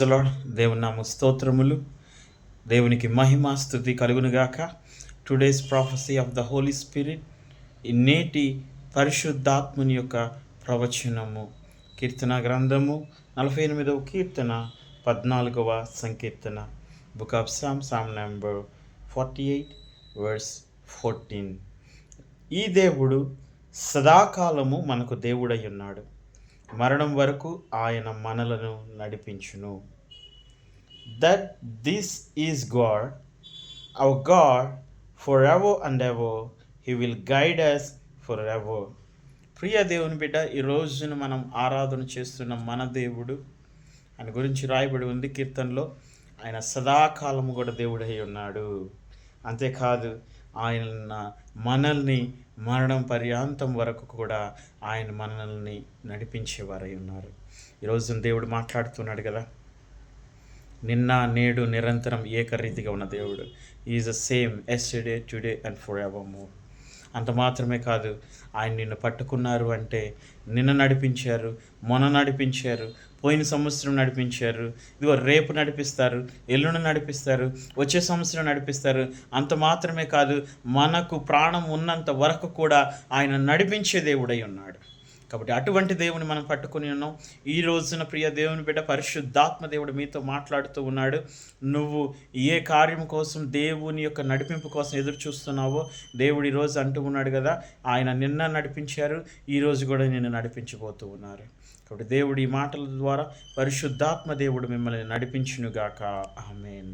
దేవుని నామ స్తోత్రములు. దేవునికి మహిమ స్తుతి కలుగునుగాక. Today's prophecy of the holy spirit, ఈ నేటి పరిశుద్ధాత్ముని యొక్క ప్రవచనము, కీర్తన గ్రంథము 48వ కీర్తన 14వ సంకీర్తన, book of psalm number 48 verse 14. ఈ దేవుడు సదాకాలము మనకు దేవుడై ఉన్నాడు. మరణం వరకు ఆయన మనలను నడిపించును. That this is God, our God, for ever and ever. He will guide us for ever. ప్రియ దేవుని బిడ్డ, ఈ రోజున మనం ఆరాధన చేస్తున్న మన దేవుడు, ఆయన గురించి రాయబడి ఉంది కీర్తనలో. ఆయన సదాకాలము కూడా దేవుడై ఉన్నాడు. అంతేకాదు, ఆయన మనల్ని మరణం పర్యాంతం వరకు కూడా ఆయన మనల్ని నడిపించేవారై ఉన్నారు. ఈరోజు దేవుడు మాట్లాడుతున్నాడు కదా, నిన్న నేడు నిరంతరం ఏకరీతిగా ఉన్న దేవుడు. Is the same yesterday, today and for ever more. అంత మాత్రమే కాదు, ఆయన నిన్ను పట్టుకున్నారు అంటే నిన్న నడిపించారు, మొన్న నడిపించారు, పోయిన సంవత్సరం నడిపించారు, ఇదిగో రేపు నడిపిస్తారు, ఎల్లుండి నడిపిస్తారు, వచ్చే సంవత్సరం నడిపిస్తారు. అంత మాత్రమే కాదు, మనకు ప్రాణం ఉన్నంత వరకు కూడా ఆయన నడిపించే దేవుడై ఉన్నాడు. కాబట్టి అటువంటి దేవుని మనం పట్టుకుని ఉన్నాం. ఈ రోజున ప్రియ దేవుని బిడ్డ, పరిశుద్ధాత్మ దేవుడు మీతో మాట్లాడుతూ ఉన్నాడు. నువ్వు ఏ కార్యం కోసం, దేవుని యొక్క నడిపింపు కోసం ఎదురు చూస్తున్నావో దేవుడు ఈరోజు అంటూ ఉన్నాడు కదా, ఆయన నిన్న నడిపించారు, ఈరోజు కూడా నిన్ను నడిపించబోతూ ఉన్నారు. కాబట్టి దేవుడు ఈ మాటల ద్వారా, పరిశుద్ధాత్మ దేవుడు మిమ్మల్ని నడిపించునుగాక. ఆమేన్.